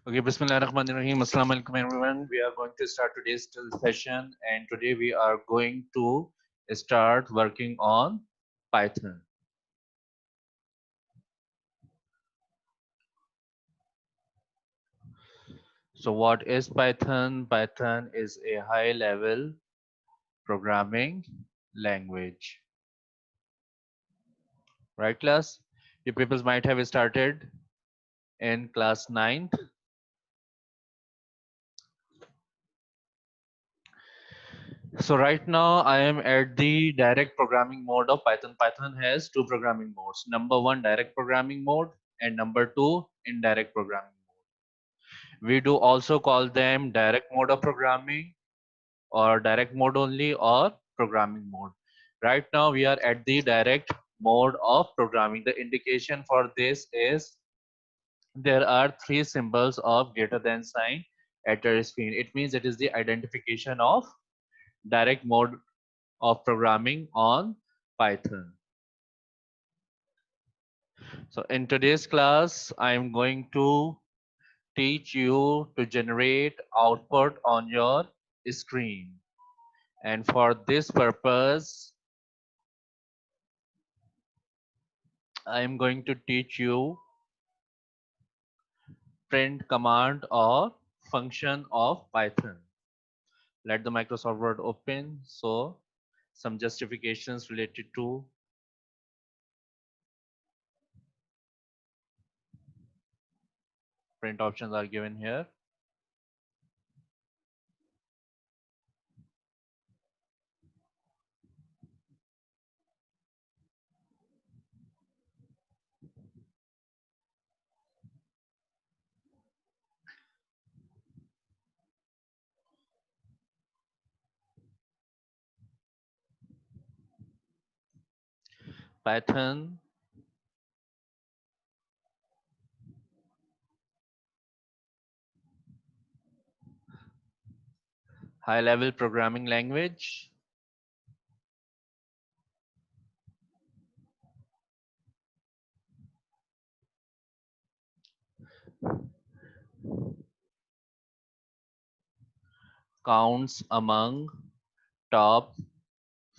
Okay, Bismillahirrahmanirrahim. Assalamu alaikum everyone. We are going to start today's session, and today we are going to start working on Python. So what is Python? Python is a high level programming language. Right class? You people might have started in class 9th. So right now I am at the direct programming mode of Python. Python has two programming modes. Number one, direct programming mode, and number two, indirect programming mode. We do also call them direct mode of programming or direct mode only or programming mode. Right now we are at the direct mode of programming. The indication for this is there are three symbols of greater than sign at your screen. It means it is the identification of direct mode of programming on Python. So in today's class, I am going to teach you to generate output on your screen. And for this purpose, I am going to teach you print command or function of Python. Let the Microsoft Word open. So some justifications related to print options are given here. Python high level programming language. Counts among top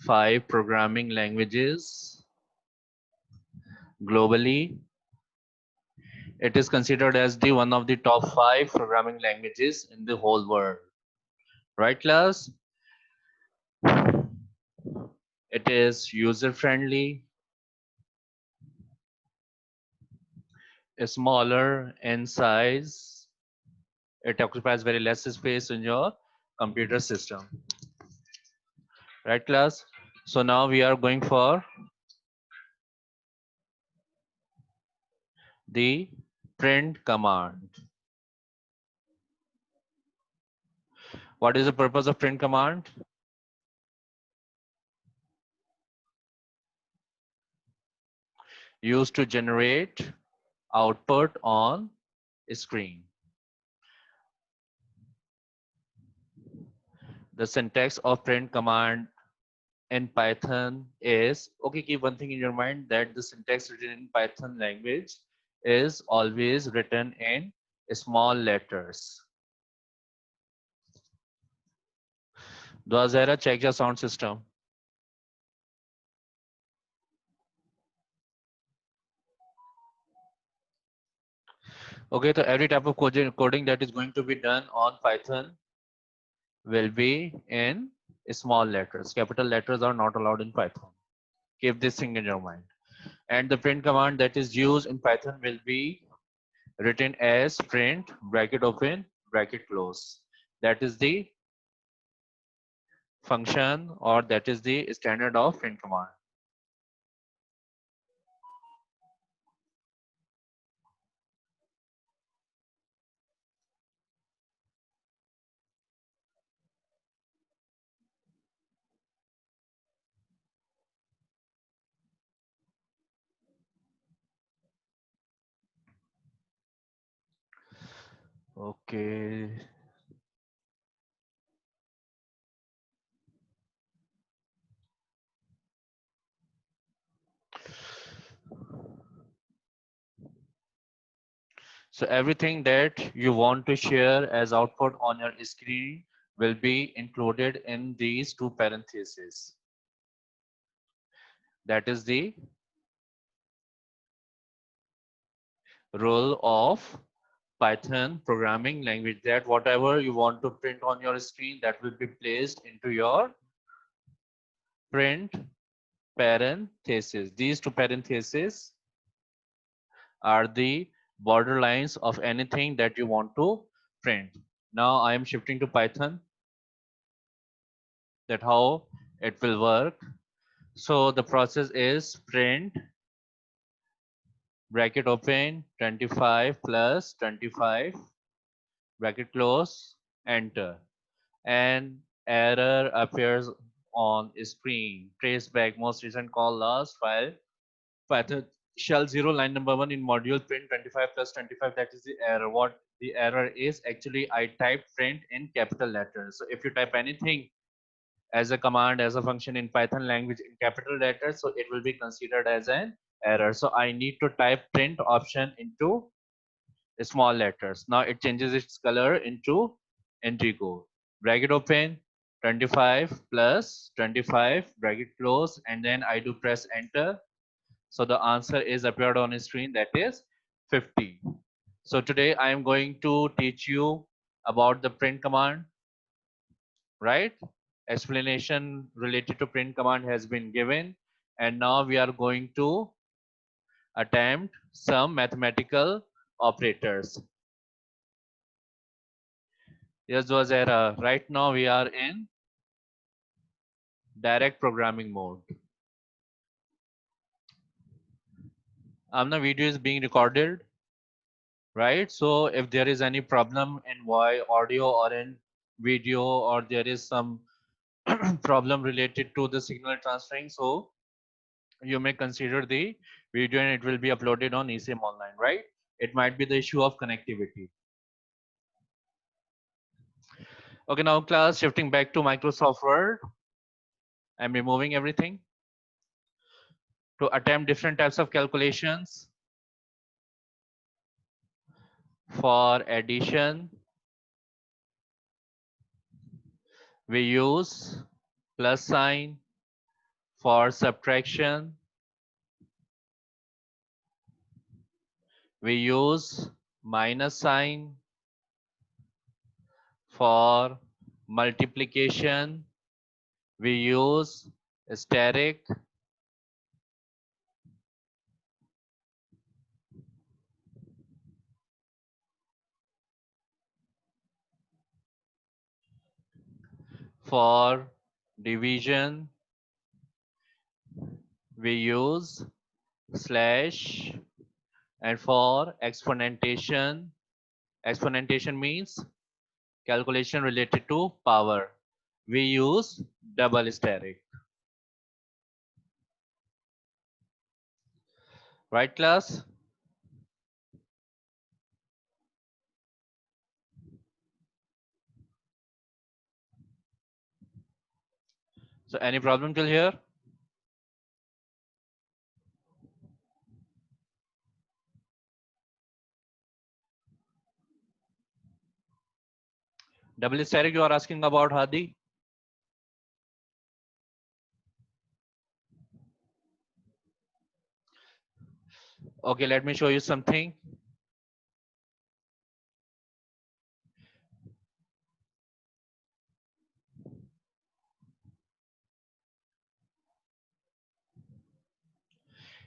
5 programming languages globally. It is considered as the one of the top 5 programming languages in the whole world. Right class? It is user friendly, smaller in size. It occupies very less space in your computer system. Right class? So now we are going for the print command. What is the purpose of print command? Used to generate output on screen. The syntax of print command in Python is, okay, keep one thing in your mind that the syntax written in Python language is always written in small letters. Dwazera, check your sound system. Okay, so every type of coding that is going to be done on Python will be in small letters. Capital letters are not allowed in Python. Keep this thing in your mind. And the print command that is used in Python will be written as print bracket open bracket close. That is the function or that is the standard of print command. Okay. So everything that you want to share as output on your screen will be included in these two parentheses. That is the role of Python programming language, that whatever you want to print on your screen, that will be placed into your print parentheses. These two parentheses are the borderlines of anything that you want to print. Now I am shifting to Python, that how it will work. So the process is print bracket open 25 plus 25 bracket close, enter. An error appears on screen. Trace back most recent call last file. Python shell 0 line number 1 in module print 25 plus 25. That is the error. What the error is, actually I typed print in capital letters. So if you type anything as a command, as a function in Python language in capital letters, so it will be considered as an error. So I need to type print option into small letters. Now it changes its color into indigo. Bracket open 25 plus 25 bracket close, and then I do press enter. So the answer is appeared on a screen, that is 50. So today I am going to teach you about the print command, right? Explanation related to print command has been given, and now we are going to attempt some mathematical operators. Yes, was error. Right now we are in direct programming mode. The video is being recorded, right? So if there is any problem in audio or in video, or there is some problem related to the signal transferring, so you may consider the video and it will be uploaded on eSIM online, right? It might be the issue of connectivity. Okay, now class, shifting back to Microsoft Word. I'm removing everything to attempt different types of calculations. For addition, we use plus sign. For subtraction, we use minus sign. For multiplication, we use asterisk. For division, we use slash. And for exponentation means calculation related to power, we use double asterisk. Right, class? So any problem till here? Double asterisk you are asking about, Hadi? Okay, let me show you something.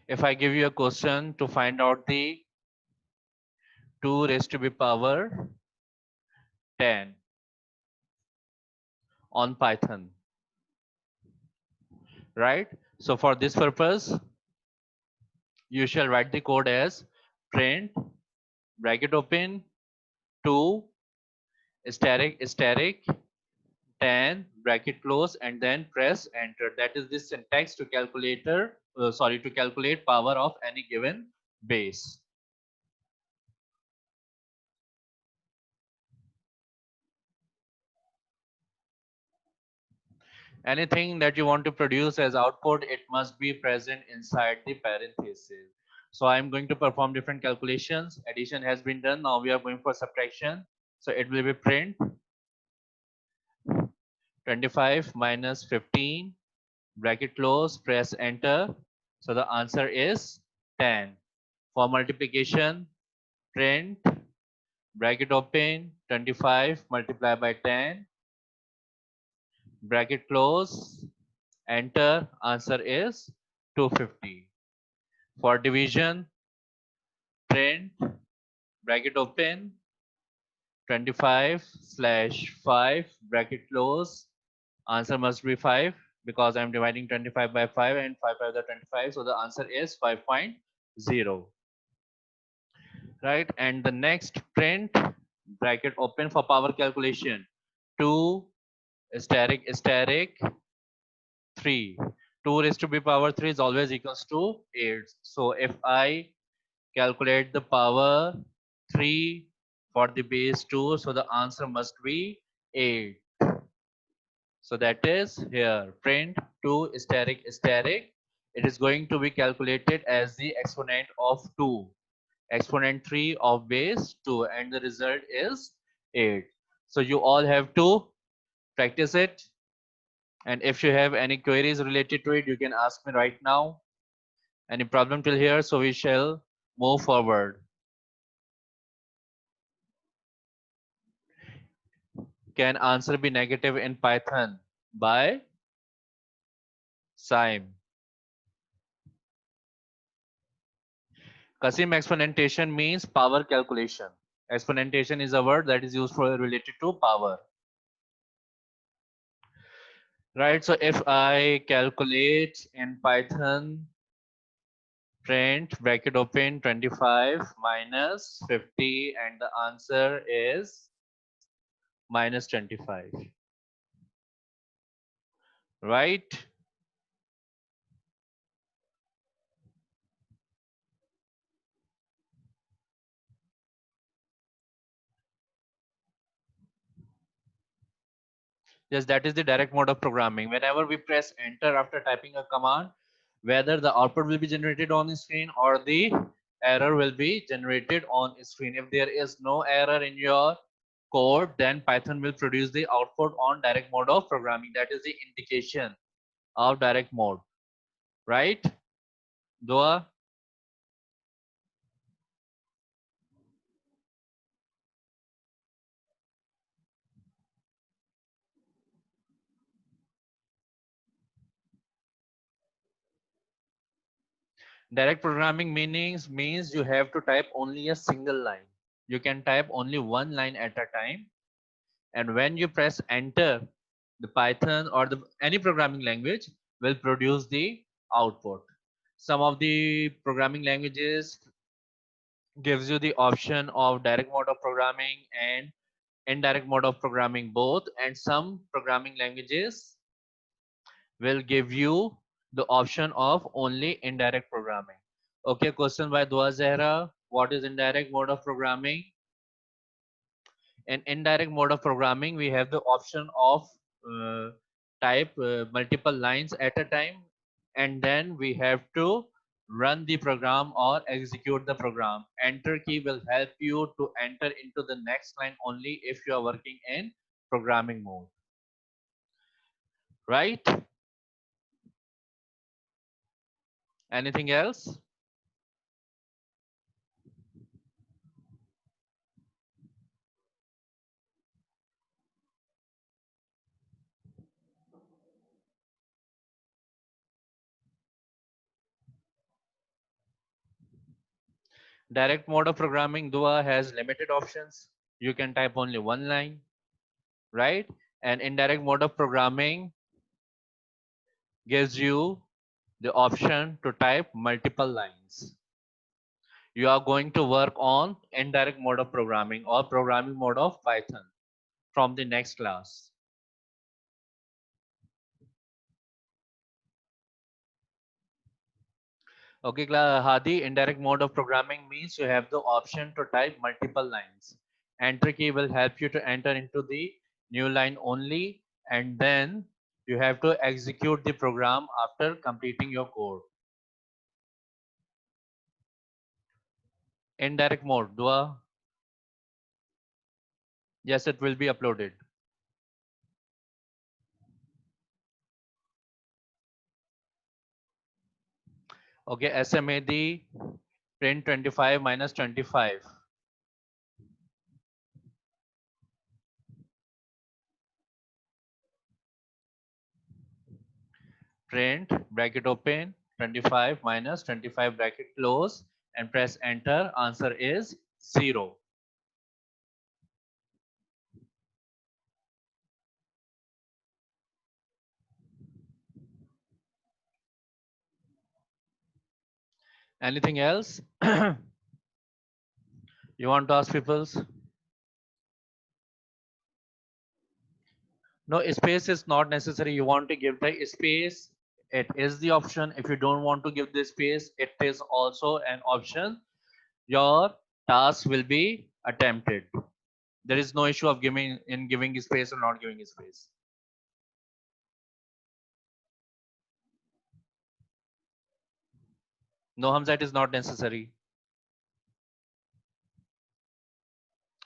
If I give you a question to find out the 2 raised to the power 10 on Python, right? So for this purpose, you shall write the code as print bracket open 2 asterisk 10 bracket close, and then press enter. That is the syntax to to calculate power of any given base. Anything that you want to produce as output, it must be present inside the parenthesis. So I'm going to perform different calculations. Addition has been done. Now we are going for subtraction. So it will be print 25 minus 15, bracket close, press enter. So the answer is 10. For multiplication, print bracket open 25 multiplied by 10, bracket close, enter. Answer is 250. For division, print bracket open 25 slash 5, bracket close. Answer must be 5 because I'm dividing 25 by 5 and 5 by the 25. So the answer is 5.0. Right? And the next print bracket open for power calculation 2 steric 3. 2 raised to be power 3 is always equals to 8. So if I calculate the power 3 for the base 2, so the answer must be 8. So that is here print 2 steric. It is going to be calculated as the exponent of 2, exponent 3 of base 2, and the result is 8. So you all have to practice it, and if you have any queries related to it, you can ask me right now. Any problem till here? So we shall move forward. Can answer be negative in Python? By Sime. Kasim, exponentation means power calculation. Exponentation is a word that is used for related to power. Right, so if I calculate in Python, print bracket open 25 minus 50, and the answer is minus 25. Right? Yes, that is the direct mode of programming. Whenever we press enter after typing a command, whether the output will be generated on the screen or the error will be generated on screen. If there is no error in your code, then Python will produce the output on direct mode of programming. That is the indication of direct mode, right? Dua? Direct programming means you have to type only a single line. You can type only one line at a time, and when you press enter, the Python or any programming language will produce the output. Some of the programming languages gives you the option of direct mode of programming and indirect mode of programming both, and some programming languages will give you the option of only indirect programming. Okay, question by Dua Zehra. What is indirect mode of programming? In indirect mode of programming, we have the option of uh, type multiple lines at a time, and then we have to run the program or execute the program. Enter key will help you to enter into the next line only if you are working in programming mode, right? Anything else? Direct mode of programming, Dua, has limited options. You can type only one line, right? And indirect mode of programming gives you the option to type multiple lines. You are going to work on indirect mode of programming or programming mode of Python from the next class. Okay, Hadi, indirect mode of programming means you have the option to type multiple lines. Enter key will help you to enter into the new line only, and then you have to execute the program after completing your code. Indirect mode, Dua. Yes, it will be uploaded. Okay, SMAD print 25 minus 25. Print bracket open 25 minus 25 bracket close and press enter. Answer is 0. Anything else? You want to ask peoples? No, space is not necessary. You want to give the space. It is the option. If you don't want to give the space, it is also an option. Your task will be attempted. There is no issue of giving space or not giving space. No, Hamza, it is not necessary.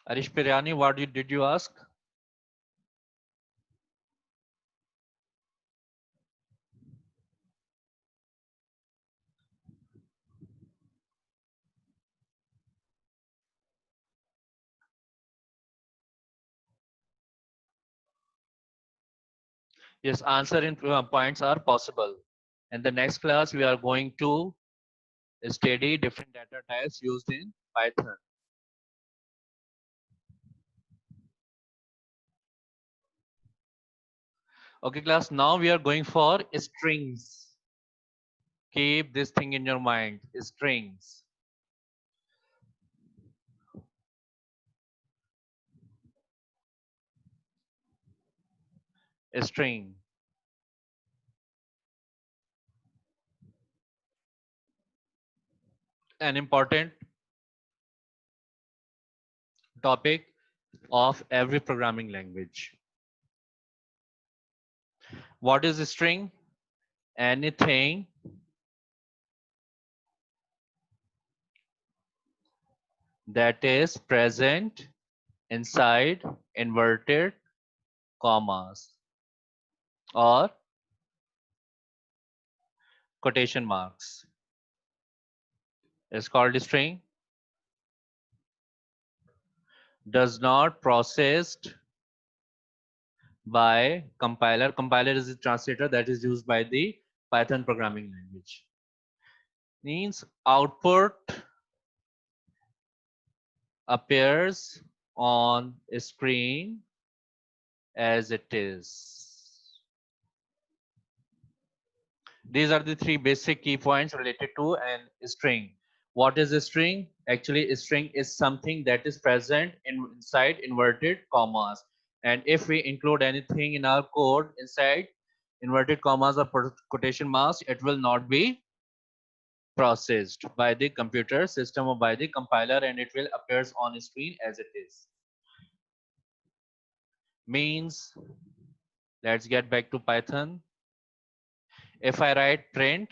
Arish Piryani, what did you ask? Yes, answer in points are possible. In the next class, we are going to study different data types used in Python. Okay, class, now we are going for strings. Keep this thing in your mind, strings. A string. An important topic of every programming language. What is a string? Anything that is present inside inverted commas or quotation marks is called a string. Does not processed by compiler. Compiler is the translator that is used by the Python programming language. Means output appears on a screen as it is. These are the three basic key points related to an string. What is a string? Actually, a string is something that is present inside inverted commas. And if we include anything in our code inside inverted commas or quotation marks, it will not be processed by the computer system or by the compiler, and it will appears on screen as it is. Means, let's get back to Python. If I write print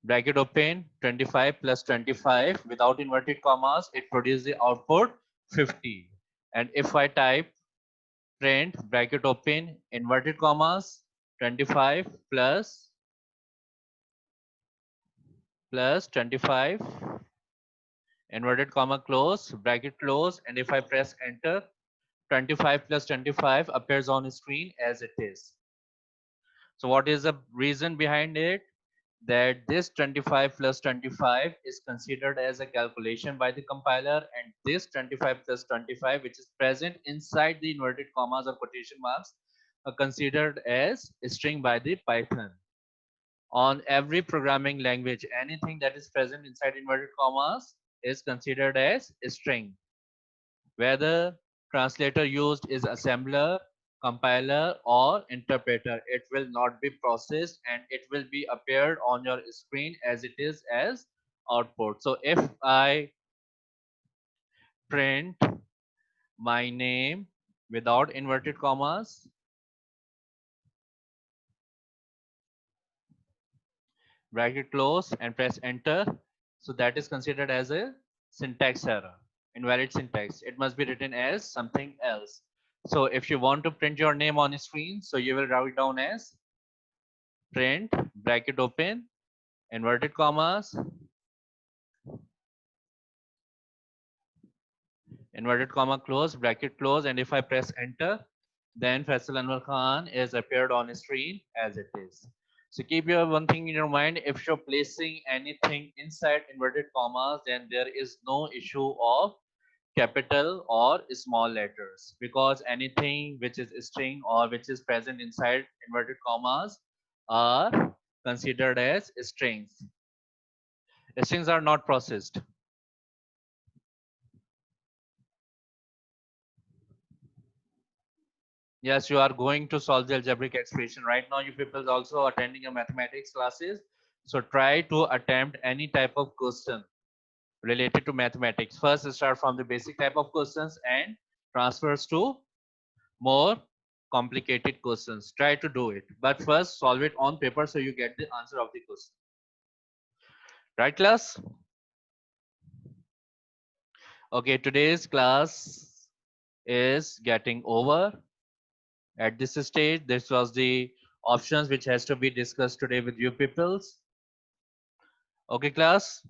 bracket open 25 plus 25 without inverted commas, it produces the output 50. And if I type print bracket open inverted commas 25 plus 25 inverted comma close bracket close, and if I press enter, 25 plus 25 appears on screen as it is. So what is the reason behind it? That this 25 plus 25 is considered as a calculation by the compiler, and this 25 plus 25 which is present inside the inverted commas or quotation marks are considered as a string by the Python. On every programming language, anything that is present inside inverted commas is considered as a string. Whether translator used is assembler, compiler, or interpreter, it will not be processed and it will be appeared on your screen as it is as output. So if I print my name without inverted commas, bracket close and press enter, So that is considered as a syntax error, invalid syntax. It must be written as something else. So if you want to print your name on screen, so you will write down as print bracket open inverted commas inverted comma close bracket close, and if I press enter, then Faisal Anwar Khan is appeared on screen as it is. So keep your one thing in your mind: if you're placing anything inside inverted commas, then there is no issue of capital or small letters, because anything which is string or which is present inside inverted commas are considered as strings. Strings are not processed. Yes, you are going to solve the algebraic expression. Right now, you people also attending a mathematics classes. So try to attempt any type of question related to mathematics. First, start from the basic type of questions and transfers to more complicated questions. Try to do it. But first, solve it on paper so you get the answer of the question. Right, class? Okay, today's class is getting over. At this stage, this was the options which has to be discussed today with you peoples. Okay, class.